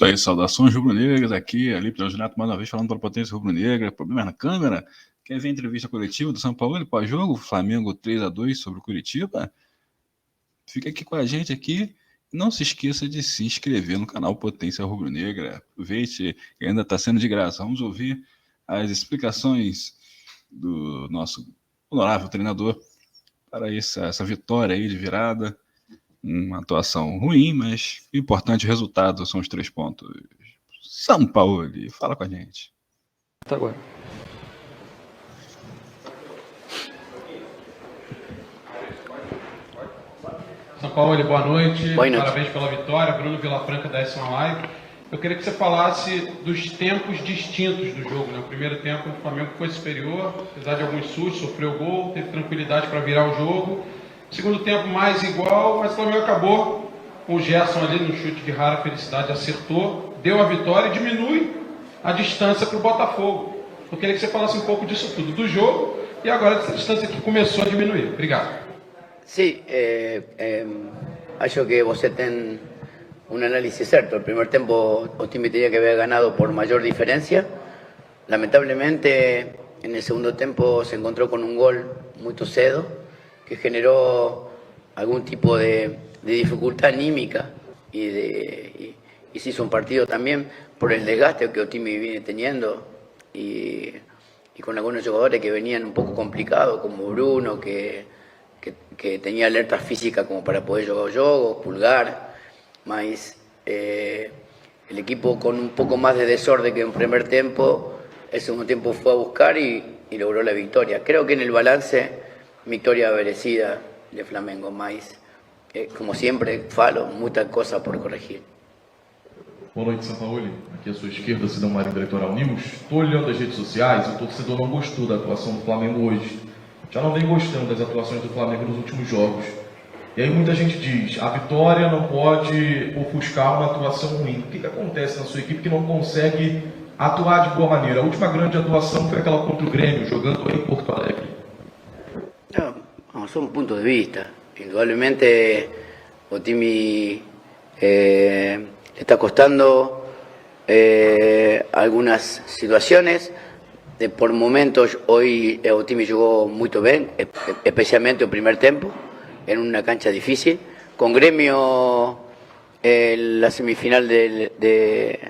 Isso aí, saudações rubro-negras aqui, ali pelo Renato mais uma vez falando para a potência rubro-negra, problema na câmera. Quer ver a entrevista coletiva do São Paulo pós-jogo, Flamengo 3-2 sobre o Curitiba? Fica aqui com a gente aqui. Não se esqueça de se inscrever no canal Potência Rubro-Negra. Aproveite, que ainda está sendo de graça. Vamos ouvir as explicações do nosso honorável treinador para essa vitória aí de virada. Uma atuação ruim, mas o importante resultado são os 3 pontos. São Paulo, fala com a gente. Tá agora. São Paulo, boa noite. Boa noite. Parabéns pela vitória. Bruno Vilafranca da S1 Live. Eu queria que você falasse dos tempos distintos do jogo. No primeiro tempo, o Flamengo foi superior, apesar de alguns sustos, sofreu gol, teve tranquilidade para virar o jogo. Segundo tempo, mais igual, mas o Flamengo acabou com o Gerson ali no chute de rara felicidade, acertou, deu a vitória e diminui a distância para o Botafogo. Eu queria que você falasse um pouco disso tudo, do jogo e agora dessa distância que começou a diminuir. Obrigado. Sí, acho que você tem un análisis cierto. El primer tiempo Otimi tenía que haber ganado por mayor diferencia. Lamentablemente en el segundo tiempo se encontró con un gol muy cedo que generó algún tipo de dificultad anímica y se hizo un partido también por el desgaste que Otimi viene teniendo y con algunos jugadores que venían un poco complicados como Bruno que tenía alerta física como para poder jugar juegos, Pulgar, mas el equipo con un poco más de desorden que en primer tiempo, el segundo tiempo fue a buscar y logró la victoria. Creo que en el balance, victoria merecida de Flamengo, mas como sempre falo, muita coisa por corrigir. Boa noite, São Paulo. Aqui à sua esquerda, Cidão Marinho do Eleitoral News. Estou olhando as redes sociais e o torcedor não gostou da atuação do Flamengo hoje. Já não vem gostando das atuações do Flamengo nos últimos jogos. E aí muita gente diz, a vitória não pode ofuscar uma atuação ruim. O que acontece na sua equipe que não consegue atuar de boa maneira? A última grande atuação foi aquela contra o Grêmio, jogando em Porto Alegre. No, son puntos de vista. Indudablemente Otimi está costando algunas situaciones. Por momentos hoy Otimi jugó muy bien, especialmente el primer tiempo, en una cancha difícil. Con Gremio, la semifinal de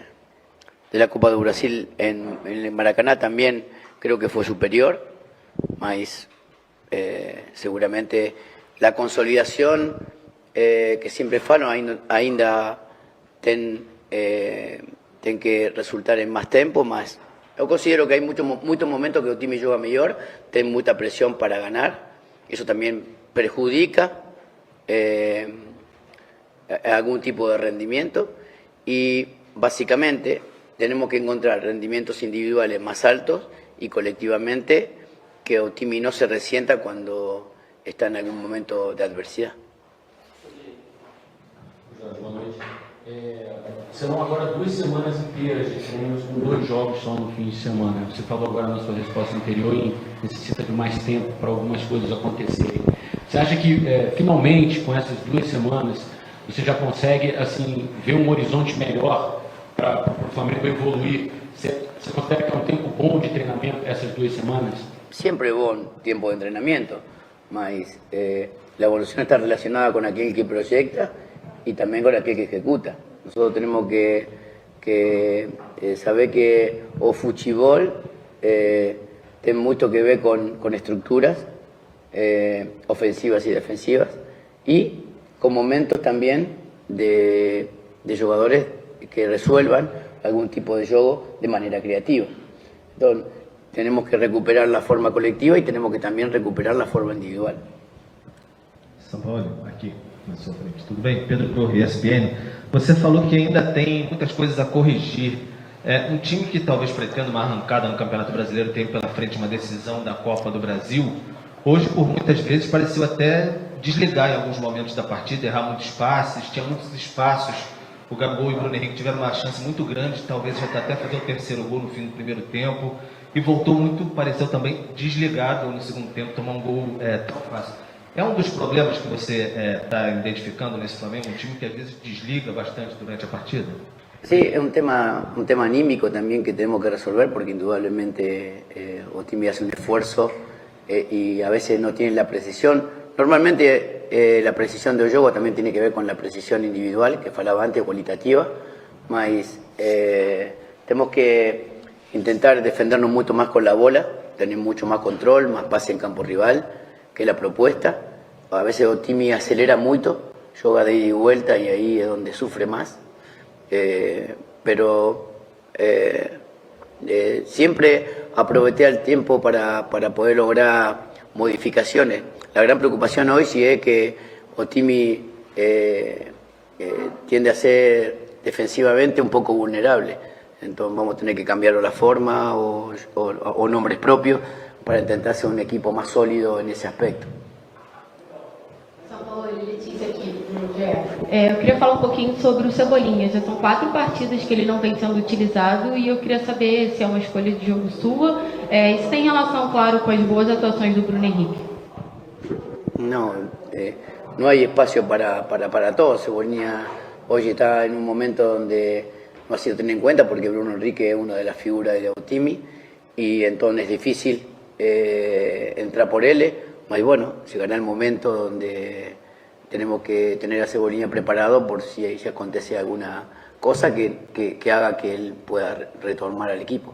la Copa de Brasil en el Maracaná también creo que fue superior, mas seguramente la consolidación que siempre falo ainda ten que resultar en más tiempo, mas yo considero que hay muchos momentos que Otimi juega mejor, tiene mucha presión para ganar, eso también perjudica algún tipo de rendimiento y básicamente tenemos que encontrar rendimientos individuales más altos y colectivamente que Otimi no se resienta cuando está en algún momento de adversidad. Boa noite. Serão agora 2 semanas inteiras de treinos com 2 jogos só no fim de semana. Você falou agora na sua resposta anterior e necessita de mais tempo para algumas coisas acontecerem. Você acha que finalmente com essas 2 semanas você já consegue assim ver um horizonte melhor para o Flamengo evoluir? Você considera que é um tempo bom de treinamento essas 2 semanas? Siempre buen tiempo de entrenamiento, mas la evolución está relacionada con aquel que proyecta y también con aquel que ejecuta. Nosotros tenemos que saber que o fútbol tiene mucho que ver con estructuras ofensivas y defensivas y con momentos también de jugadores que resuelvan algún tipo de juego de manera creativa. Entonces, tenemos que recuperar la forma colectiva y tenemos que también recuperar la forma individual. São Paulo, aqui na sua frente. Tudo bem? Pedro Pro, ESPN. Você falou que ainda tem muitas coisas a corrigir. Um time que talvez pretenda uma arrancada no Campeonato Brasileiro tem pela frente uma decisão da Copa do Brasil. Hoje, por muitas vezes, pareceu até desligar em alguns momentos da partida, errar muitos passes, tinha muitos espaços. O Gabigol e o Bruno Henrique tiveram uma chance muito grande, talvez já até fazer o 3º gol no fim do primeiro tempo. E voltou muito, pareceu também desligado no segundo tempo, tomar um gol tão fácil. É um dos problemas que você está identificando nesse Flamengo, um time que às vezes desliga bastante durante a partida? Sí, es un tema anímico también que tenemos que resolver porque indudablemente Otimi hace un esfuerzo y a veces no tiene la precisión. Normalmente la precisión de Oyogo también tiene que ver con la precisión individual, que falaba antes, cualitativa, mas tenemos que intentar defendernos mucho más con la bola, tener mucho más control, más pase en campo rival, que es la propuesta. A veces Otimi acelera mucho, yoga de ida y vuelta y ahí es donde sufre más. Pero siempre aproveché el tiempo para poder lograr modificaciones. La gran preocupación hoy sí es que Otimi tiende a ser defensivamente un poco vulnerable. Entonces vamos a tener que cambiar la forma o nombres propios para intentar ser un equipo más sólido en ese aspecto. Letícia aqui, do GE. Eu queria falar um pouquinho sobre o Cebolinha. Já são 4 partidas que ele não vem sendo utilizado e eu queria saber se é uma escolha de jogo sua e se tem relação, claro, com as boas atuações do Bruno Henrique. No hay espacio para todos. Cebolinha hoy está en un momento donde no ha sido tenido en cuenta porque Bruno Henrique es una de las figuras de Otimi y entonces es difícil entrar por él. Mas bueno, llegará el momento donde tenemos que tener a Cebolinha preparado por si acontece alguna cosa que haga que él pueda retornar al equipo.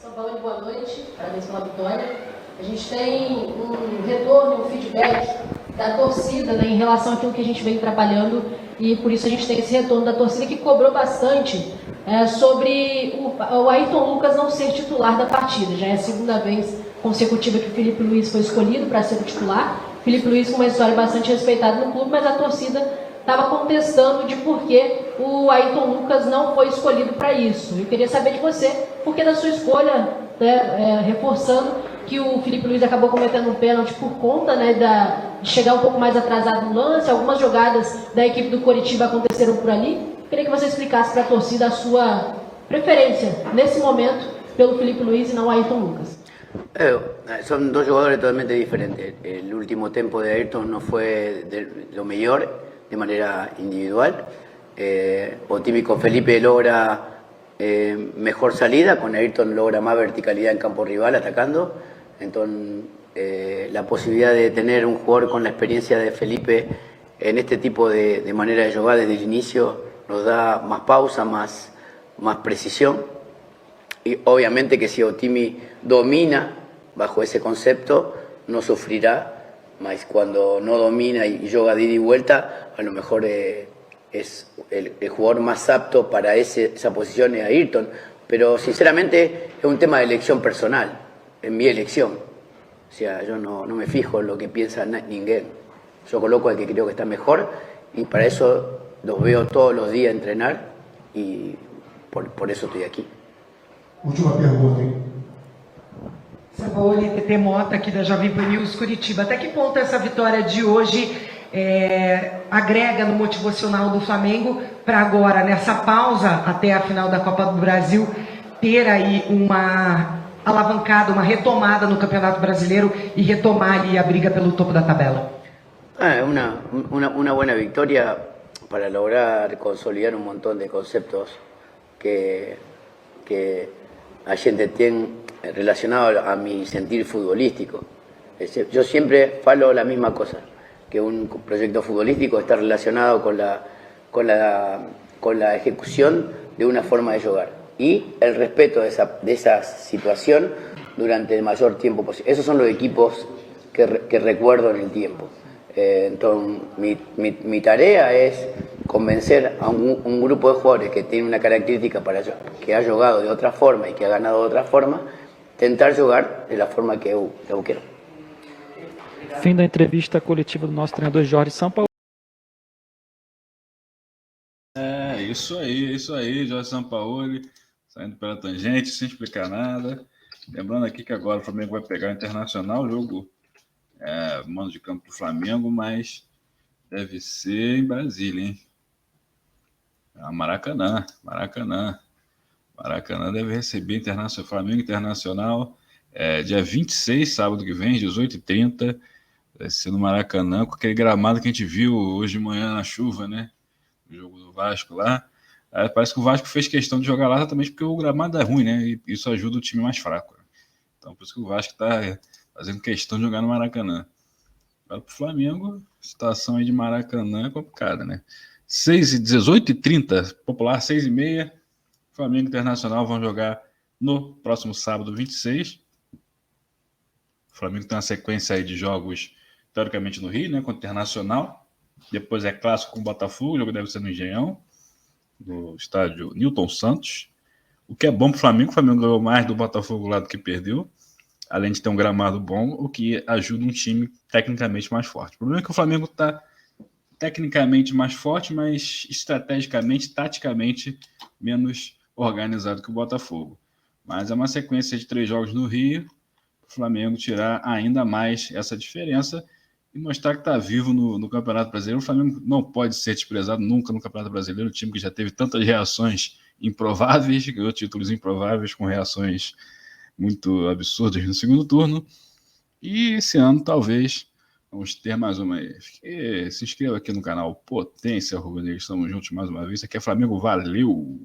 São Paulo, boa noite, parabéns pela vitória. A gente tem retorno, feedback da torcida, né, em relação àquilo que a gente vem trabalhando e por isso a gente tem esse retorno da torcida que cobrou bastante sobre o Ayrton Lucas não ser titular da partida. Já é a segunda vez consecutiva que o Filipe Luís foi escolhido para ser o titular. Filipe Luís com uma história bastante respeitada no clube, mas a torcida estava contestando de por que o Ayrton Lucas não foi escolhido para isso. Eu queria saber de você, por que da sua escolha, né, reforçando que o Filipe Luís acabou cometendo um pênalti por conta, né, de chegar um pouco mais atrasado no lance, algumas jogadas da equipe do Coritiba aconteceram por ali. Eu queria que você explicasse para a torcida a sua preferência, nesse momento, pelo Filipe Luís e não Ayrton Lucas. Son dos jugadores totalmente diferentes. El último tiempo de Ayrton no fue lo mejor de manera individual. Otimi con Felipe logra mejor salida, con Ayrton logra más verticalidad en campo rival atacando. Entonces la posibilidad de tener un jugador con la experiencia de Felipe en este tipo de manera de jugar desde el inicio nos da más pausa, más precisión. Y obviamente que si Otimi domina bajo ese concepto, no sufrirá, mas cuando no domina y juega de ida y vuelta, a lo mejor es el jugador más apto para esa posición es Ayrton. Pero sinceramente es un tema de elección personal, en mi elección. O sea, yo no me fijo en lo que piensa ninguém. Yo coloco al que creo que está mejor y para eso los veo todos los días entrenar y por eso estoy aquí. Última pergunta, hein? Sampaoli, TT Mota, aqui da Jovem Pan News Curitiba. Até que ponto essa vitória de hoje agrega no motivacional do Flamengo para agora, nessa pausa até a final da Copa do Brasil, ter aí uma alavancada, uma retomada no Campeonato Brasileiro e retomar ali a briga pelo topo da tabela? Una buena victoria para lograr consolidar un montón de conceptos que a gente tiene relacionado a mi sentir futbolístico. Yo siempre falo la misma cosa, que un proyecto futbolístico está relacionado con la ejecución de una forma de jugar y el respeto de esa situación durante el mayor tiempo posible. Esos son los equipos que recuerdo en el tiempo. Entonces mi tarea es convencer a un grupo de jugadores que tiene una característica que ha jugado de otra forma y que ha ganado de otra forma, tentar jogar de la forma que eu quero. Fim da entrevista coletiva do nosso treinador Jorge Sampaoli. Isso aí, Jorge Sampaoli, saindo pela tangente, sem explicar nada. Lembrando aqui que agora o Flamengo vai pegar o Internacional, jogo mando de campo do Flamengo, mas deve ser em Brasília, hein? Maracanã deve receber Flamengo Internacional dia 26, sábado que vem, 18h30, vai ser no Maracanã, com aquele gramado que a gente viu hoje de manhã na chuva, né? O jogo do Vasco lá, Parece que o Vasco fez questão de jogar lá exatamente porque o gramado é ruim, né? E isso ajuda o time mais fraco. Então, por isso que o Vasco está fazendo questão de jogar no Maracanã. Agora, para o Flamengo, a situação aí de Maracanã é complicada, né? 18h30, popular 6h30, Flamengo e Internacional vão jogar no próximo sábado, 26. O Flamengo tem uma sequência aí de jogos, teoricamente, no Rio, né? Contra o Internacional. Depois é clássico com o Botafogo, o jogo deve ser no Engenhão, no estádio Newton Santos. O que é bom para o Flamengo ganhou mais do Botafogo lá do que perdeu, além de ter um gramado bom, o que ajuda um time tecnicamente mais forte. O problema é que o Flamengo está tecnicamente mais forte, mas estrategicamente, taticamente, menos organizado que o Botafogo. Mas é uma sequência de 3 jogos no Rio, para o Flamengo tirar ainda mais essa diferença e mostrar que está vivo no Campeonato Brasileiro. O Flamengo não pode ser desprezado nunca no Campeonato Brasileiro, um time que já teve tantas reações improváveis, ganhou títulos improváveis com reações muito absurdas no segundo turno. E esse ano, talvez, vamos ter mais uma aí. Se inscreva aqui no canal Potência Rubro Negro. Estamos juntos mais uma vez. Aqui é Flamengo. Valeu!